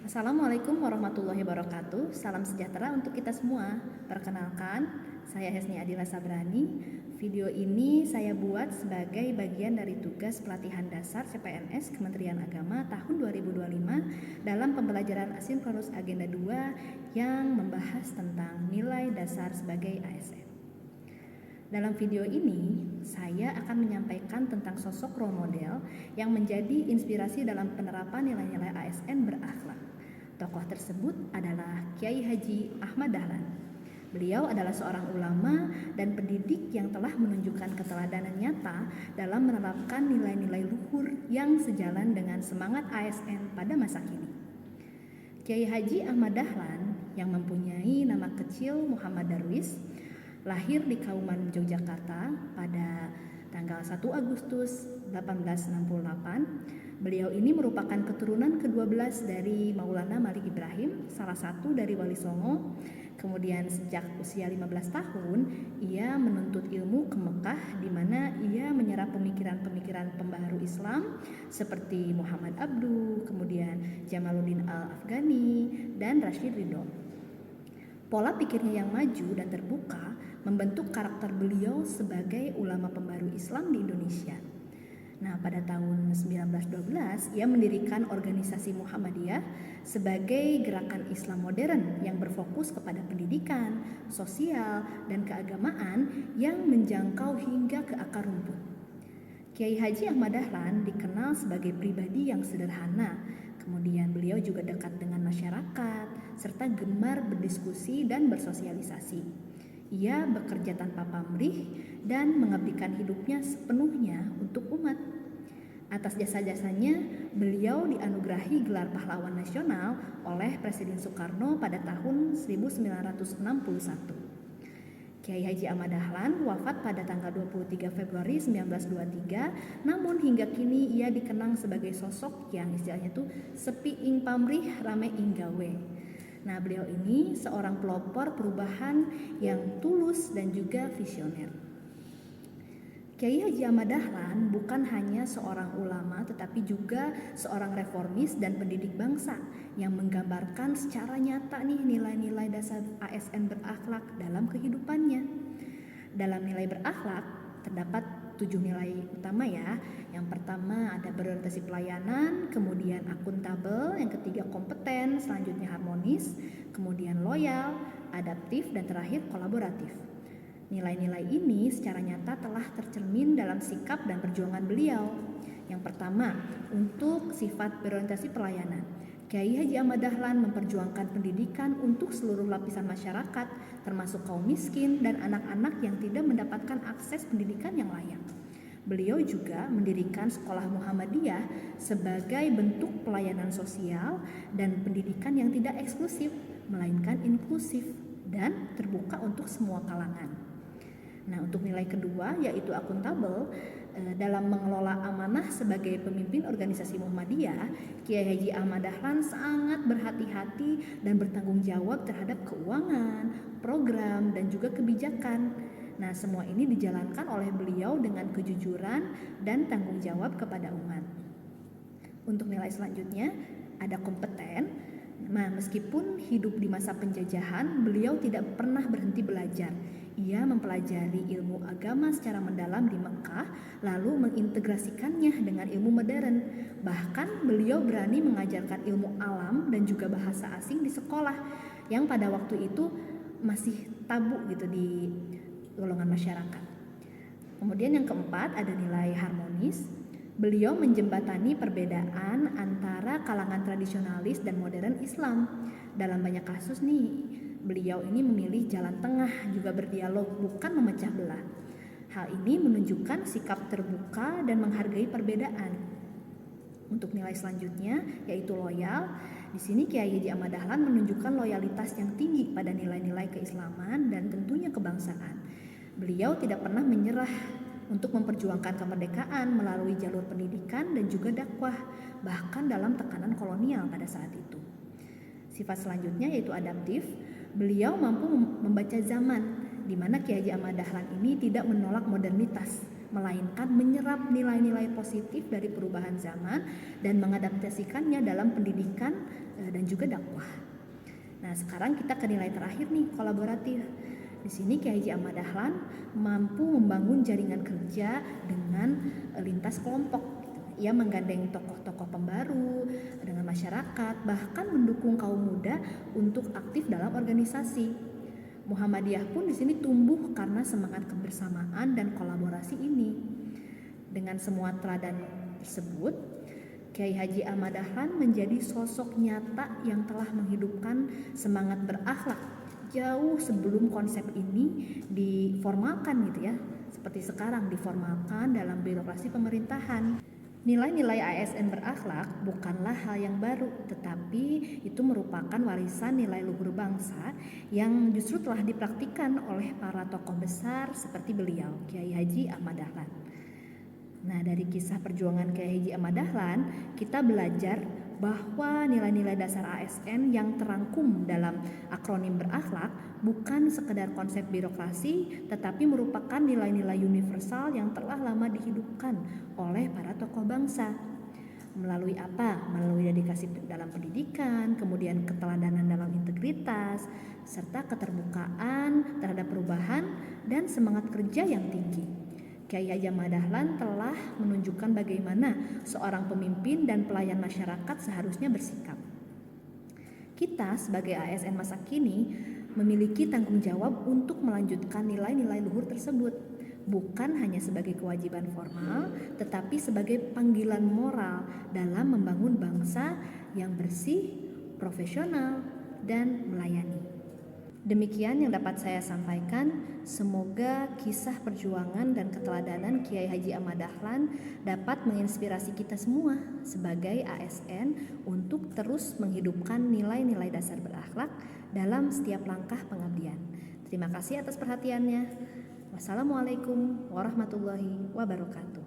Assalamualaikum warahmatullahi wabarakatuh. Salam sejahtera untuk kita semua. Perkenalkan, saya Hesni Adila Sabrani. Video ini saya buat sebagai bagian dari tugas pelatihan dasar CPNS Kementerian Agama tahun 2025 dalam pembelajaran asinkronus agenda 2 yang membahas tentang nilai dasar sebagai ASN. Dalam video ini, saya akan menyampaikan tentang sosok role model yang menjadi inspirasi dalam penerapan nilai-nilai ASN berakhlak. Tokoh tersebut adalah Kiai Haji Ahmad Dahlan. Beliau adalah seorang ulama dan pendidik yang telah menunjukkan keteladanan nyata dalam menerapkan nilai-nilai luhur yang sejalan dengan semangat ASN pada masa kini. Kiai Haji Ahmad Dahlan yang mempunyai nama kecil Muhammad Darwis, lahir di Kauman, Yogyakarta pada tanggal 1 Agustus 1868. Beliau ini merupakan keturunan ke-12 dari Maulana Malik Ibrahim, salah satu dari Wali Songo. Kemudian sejak usia 15 tahun, ia menuntut ilmu ke Mekah di mana ia menyerap pemikiran-pemikiran pembaharu Islam seperti Muhammad Abduh, kemudian Jamaluddin Al-Afghani, dan Rashid Ridho. Pola pikirnya yang maju dan terbuka membentuk karakter beliau sebagai ulama pembaru Islam di Indonesia. Nah, pada tahun 1912 ia mendirikan organisasi Muhammadiyah sebagai gerakan Islam modern yang berfokus kepada pendidikan, sosial, dan keagamaan yang menjangkau hingga ke akar rumput. Kiai Haji Ahmad Dahlan dikenal sebagai pribadi yang sederhana. Kemudian beliau juga dekat dengan masyarakat serta gemar berdiskusi dan bersosialisasi. Ia bekerja tanpa pamrih dan mengabdikan hidupnya sepenuhnya untuk umat. Atas jasa-jasanya, beliau dianugerahi gelar pahlawan nasional oleh Presiden Soekarno pada tahun 1961. Kiai Haji Ahmad Dahlan wafat pada tanggal 23 Februari 1923, namun hingga kini ia dikenang sebagai sosok yang istilahnya itu sepi ing pamrih rame ing gawe. Nah, beliau ini seorang pelopor perubahan yang tulus dan juga visioner. Kiai Haji Ahmad Dahlan bukan hanya seorang ulama tetapi juga seorang reformis dan pendidik bangsa yang menggambarkan secara nyata nih nilai-nilai dasar ASN berakhlak dalam kehidupannya. Dalam nilai berakhlak terdapat 7 nilai utama ya. Yang pertama ada berorientasi pelayanan, kemudian akuntabel, yang ketiga kompeten, selanjutnya harmonis, kemudian loyal, adaptif, dan terakhir kolaboratif. Nilai-nilai ini secara nyata telah tercermin dalam sikap dan perjuangan beliau. Yang pertama, untuk sifat berorientasi pelayanan. Kiai Haji Ahmad Dahlan memperjuangkan pendidikan untuk seluruh lapisan masyarakat, termasuk kaum miskin dan anak-anak yang tidak mendapatkan akses pendidikan yang layak. Beliau juga mendirikan sekolah Muhammadiyah sebagai bentuk pelayanan sosial dan pendidikan yang tidak eksklusif, melainkan inklusif dan terbuka untuk semua kalangan. Nah, untuk nilai kedua yaitu akuntabel, dalam mengelola amanah sebagai pemimpin organisasi Muhammadiyah, Kiai Haji Ahmad Dahlan sangat berhati-hati dan bertanggung jawab terhadap keuangan, program, dan juga kebijakan. Nah, semua ini dijalankan oleh beliau dengan kejujuran dan tanggung jawab kepada umat. Untuk nilai selanjutnya ada kompeten. Nah, meskipun hidup di masa penjajahan, beliau tidak pernah berhenti belajar. Ia mempelajari ilmu agama secara mendalam di Mekah, lalu mengintegrasikannya dengan ilmu modern. Bahkan beliau berani mengajarkan ilmu alam dan juga bahasa asing di sekolah, yang pada waktu itu masih tabu gitu di golongan masyarakat. Kemudian yang keempat ada nilai harmonis. Beliau menjembatani perbedaan antara kalangan tradisionalis dan modern Islam. Dalam banyak kasus nih, beliau ini memilih jalan tengah, juga berdialog, bukan memecah belah. Hal ini menunjukkan sikap terbuka dan menghargai perbedaan. Untuk nilai selanjutnya yaitu loyal. Di sini Kiai Haji Ahmad Dahlan menunjukkan loyalitas yang tinggi pada nilai-nilai keislaman dan tentunya kebangsaan. Beliau tidak pernah menyerah untuk memperjuangkan kemerdekaan melalui jalur pendidikan dan juga dakwah, bahkan dalam tekanan kolonial pada saat itu. Sifat selanjutnya yaitu adaptif. Beliau mampu membaca zaman, di mana Kiai Haji Ahmad Dahlan ini tidak menolak modernitas, melainkan menyerap nilai-nilai positif dari perubahan zaman dan mengadaptasikannya dalam pendidikan dan juga dakwah. Nah, sekarang kita ke nilai terakhir nih, kolaboratif. Di sini Kiai Haji Ahmad Dahlan mampu membangun jaringan kerja dengan lintas kelompok. Ia menggandeng tokoh-tokoh pembaru dengan masyarakat, bahkan mendukung kaum muda untuk aktif dalam organisasi. Muhammadiyah pun di sini tumbuh karena semangat kebersamaan dan kolaborasi ini. Dengan semua teladan tersebut, Kiai Haji Ahmad Dahlan menjadi sosok nyata yang telah menghidupkan semangat berakhlak jauh sebelum konsep ini diformalkan gitu ya. Seperti sekarang diformalkan dalam birokrasi pemerintahan. Nilai-nilai ASN berakhlak bukanlah hal yang baru, tetapi itu merupakan warisan nilai luhur bangsa yang justru telah dipraktikkan oleh para tokoh besar seperti beliau, Kiai Haji Ahmad Dahlan. Nah, dari kisah perjuangan Kiai Haji Ahmad Dahlan, kita belajar bahwa nilai-nilai dasar ASN yang terangkum dalam akronim berakhlak bukan sekedar konsep birokrasi, tetapi merupakan nilai-nilai universal yang telah lama dihidupkan oleh para tokoh bangsa. Melalui apa? Melalui dedikasi dalam pendidikan, kemudian keteladanan dalam integritas, serta keterbukaan terhadap perubahan dan semangat kerja yang tinggi. Kiai Haji Ahmad Dahlan telah menunjukkan bagaimana seorang pemimpin dan pelayan masyarakat seharusnya bersikap. Kita sebagai ASN masa kini memiliki tanggung jawab untuk melanjutkan nilai-nilai luhur tersebut, bukan hanya sebagai kewajiban formal, tetapi sebagai panggilan moral dalam membangun bangsa yang bersih, profesional, dan melayani. Demikian yang dapat saya sampaikan. Semoga kisah perjuangan dan keteladanan Kiai Haji Ahmad Dahlan dapat menginspirasi kita semua sebagai ASN untuk terus menghidupkan nilai-nilai dasar berakhlak dalam setiap langkah pengabdian. Terima kasih atas perhatiannya. Wassalamualaikum warahmatullahi wabarakatuh.